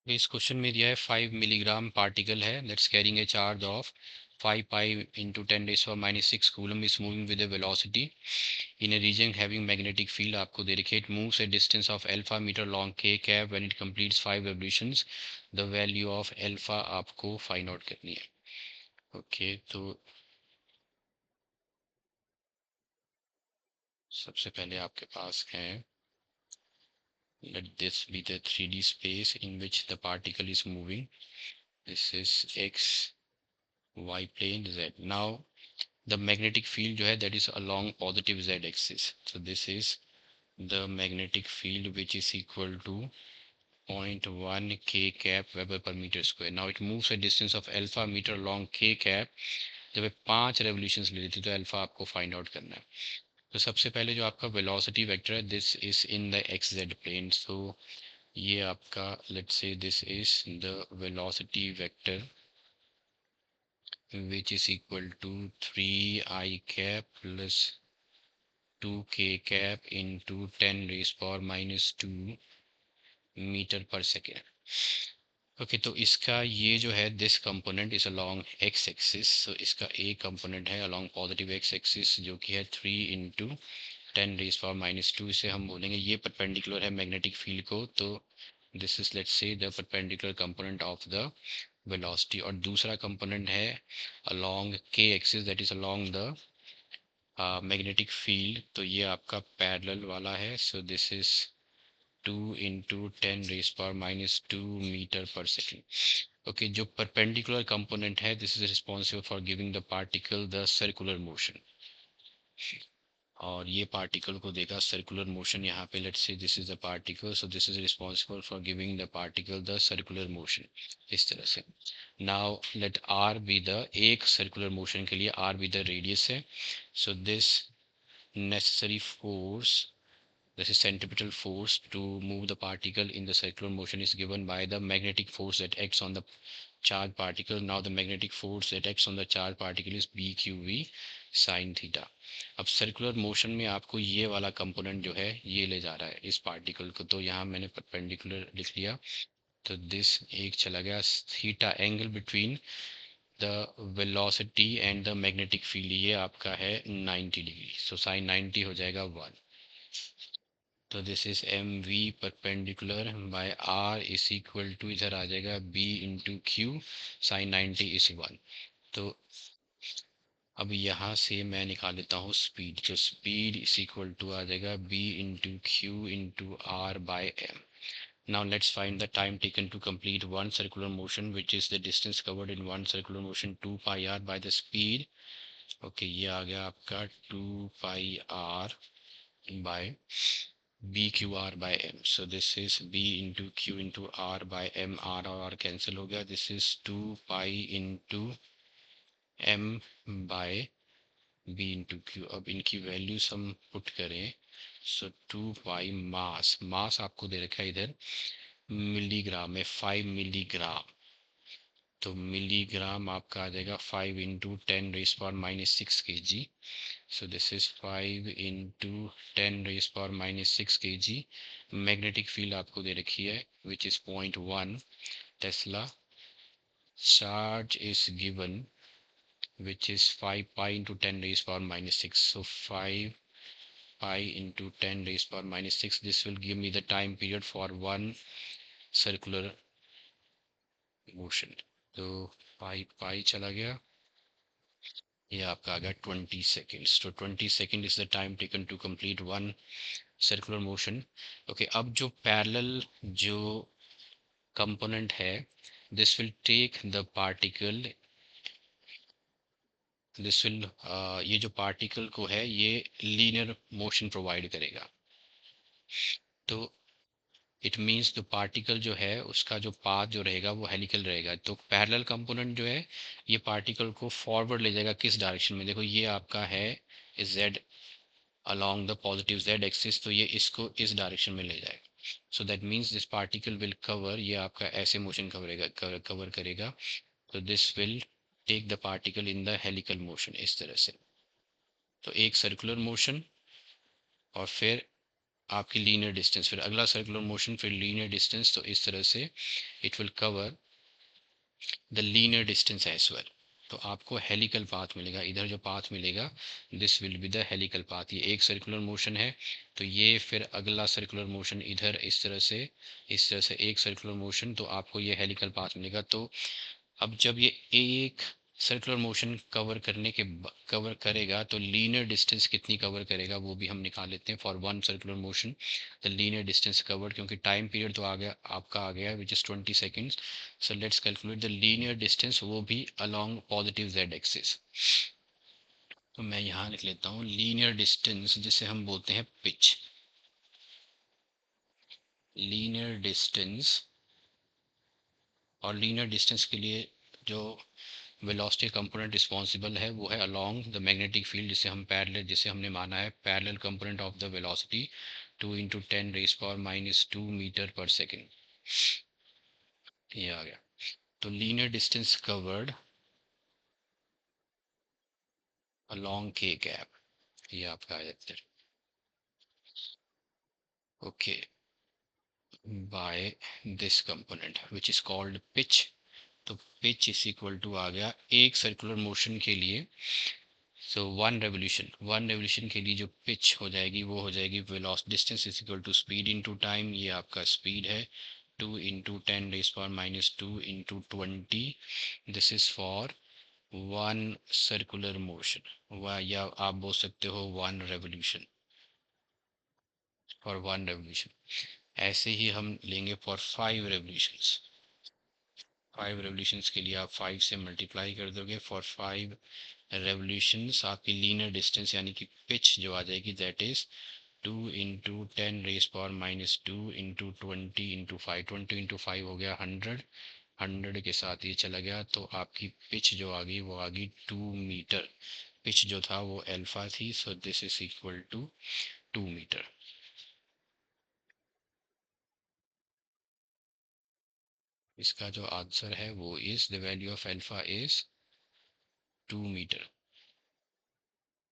इस क्वेश्चन में दिया है 5 मिलीग्राम पार्टिकल है that's carrying a charge of 5 pi into 10⁻⁶ coulomb is moving with a velocity in a region having magnetic field. आपको दे रखी है it moves a distance of alpha metre long के कैप when it completes 5 revolutions. The value of alpha आपको find out करनी है। Okay तो सबसे पहले आपके पास है let this be the 3D space in which the particle is moving. This is x y plane z. Now the magnetic field जो है that is along positive z axis. So this is the magnetic field which is equal to 0.1 k cap Weber per meter square. Now it moves a distance of alpha meter along k cap. जब 5 revolutions ले लेती तो alpha आपको find out करना है। तो सबसे पहले जो आपका वेलोसिटी वेक्टर है this is in the X Z plane. So ये आपका let's say this is the velocity vector which is equal to 3 I cap plus 2 k cap into 10⁻⁻² metre पर सेकेंड। ओके तो इसका ये जो है this component is along x axis. तो इसका एक कंपोनेंट है अलोंग पॉजिटिव एक्स एक्सिस जो कि है 3 × 10⁻²। इसे हम बोलेंगे ये परपेंडिकुलर है मैग्नेटिक फील्ड को। तो this is let's say the perpendicular component of the velocity. और दूसरा कंपोनेंट है अलोंग के axis that is along the magnetic field. तो ये आपका पैरेलल वाला है। सो दिस इज 2 × 10⁻² मीटर पर सेकेंड। ओके जो परपेंडिकुलर कंपोनेंट है this is responsible for giving the particle the circular motion. और ये पार्टिकल को देगा सर्कुलर मोशन। यहाँ पे let's say this is the particle so this is responsible for giving the particle the circular motion इस तरह से। Now let R be the एक सर्कुलर मोशन के लिए आर बी द रेडियस है। So this necessary force, this is centripetal force to move the particle in the circular motion is given by the magnetic force that acts on the charged particle. Now the magnetic force that acts on the charged particle is BQV sin theta। अब circular motion में आपको ये वाला component जो है ये ले जा रहा है इस पार्टिकल को। तो यहाँ मैंने परपेंडिकुलर लिख लिया। तो दिस एक चला गया theta angle between the velocity and the magnetic field ये आपका है 90 डिग्री। सो साइन 90 हो जाएगा 1। तो this is m v perpendicular by r is equal to इधर आ जाएगा B into q sine 90 is 1। तो अब यहाँ से मैं निकाल लेता हूँ स्पीड। तो स्पीड इज इक्वल टू आ जाएगा B into q into r by m. Now let's find the time taken to complete one circular motion which is the distance covered in one circular motion 2 pi r by the speed। Okay ये आ गया आपका 2 pi r by b q r by m। so this is b into q into r by m। r और r cancel हो गया। this is 2 pi into m by b into q। अब इनकी values हम put करें। सो 2 पाई मास आपको दे रखा है इधर मिलीग्राम में 5 मिलीग्राम। तो मिलीग्राम आपका आ जाएगा 5 into 10⁻⁻6 kg। So this is 5 into 10⁻⁻6 kg। Magnetic field आपको दे रखी है which is 0.1 Tesla. Charge is given which is 5 pi into 10⁻⁻6। so 5 pi into 10⁻⁻6 this will give me the time period for one circular motion। तो पाई चला गया ये आपका आ गया 20 सेकेंड्स। तो 20 second is the time taken to complete one circular motion. Okay अब जो parallel जो कंपोनेंट है this will take the particle this will ये जो पार्टिकल को है ये लीनियर मोशन प्रोवाइड करेगा। तो इट मीन्स जो पार्टिकल जो है उसका जो पाथ जो रहेगा वो हेलिकल रहेगा। तो पैरेलल कंपोनेंट जो है ये पार्टिकल को फॉरवर्ड ले जाएगा किस डायरेक्शन में। देखो ये आपका है z along the positive z axis. तो ये इसको इस डायरेक्शन में ले जाएगा। So that means this particle will cover ये आपका ऐसे मोशन कवर करेगा। तो this will take the particle in the helical motion इस तरह से। तो एक सर्कुलर मोशन और फिर आपकी लीनियर डिस्टेंस, फिर अगला सर्कुलर मोशन, फिर लीनियर डिस्टेंस, तो इस तरह से it will cover the linear distance as well. तो आपको हेलिकल पाथ मिलेगा, इधर जो पाथ मिलेगा this will be the helical path. ये एक सर्कुलर मोशन है, तो ये फिर अगला सर्कुलर मोशन इधर इस तरह से एक सर्कुलर मोशन, तो आपको ये हेलिकल पाथ मिलेगा। तो अब जब ये एक सर्कुलर मोशन कवर करेगा तो लीनियर डिस्टेंस कितनी कवर करेगा वो भी हम निकाल लेते हैं। For one circular motion the linear distance covered, क्योंकि टाइम पीरियड तो आ गया which is 20 seconds. So let's calculate the linear distance, वो भी अलोंग पॉजिटिव जेड एक्सिस। तो मैं यहाँ लिख लेता हूँ लीनियर डिस्टेंस, जिसे हम बोलते हैं पिच। लीनियर डिस्टेंस, और लीनियर डिस्टेंस के लिए जो वेलोसिटी कंपोनेंट रिस्पॉन्सिबल है वो है अलोंग द मैग्नेटिक फील्ड, जिसे हमने माना है parallel component of the velocity 2 × 10⁻² metre पर सेकेंड। ये आ गया। तो लीनियर डिस्टेंस कवर्ड अलोंग के गैप, ये आपका आ जाता है। Okay, by this component which is called pitch. तो पिच इज इक्वल टू आ गया एक सर्कुलर मोशन के लिए, सो वन रेवोल्यूशन के लिए जो पिच हो जाएगी वो हो जाएगी velocity distance is equal to speed into time. ये आपका स्पीड है 2 × 10⁻²⁰ this is for one circular motion, या आप बोल सकते हो वन रेवोल्यूशन। ऐसे ही हम लेंगे फॉर 5 रेवोल्यूशंस। 5 रेवोल्यूशंस के लिए आप 5 से मल्टीप्लाई कर दोगे। फॉर 5 रेवोल्यूशंस आपकी लीनियर डिस्टेंस यानी कि पिच जो आ जाएगी दैट इज 2 × 10⁻² × 20 × 5, 20 × 5 हो गया 100। 100 के साथ ये चला गया, तो आपकी पिच जो आ गई वो आ गई 2 मीटर। पिच जो था वो अल्फा थी, so this is equal to 2 metre. इसका जो आंसर है वो is the value of alpha is 2 metre.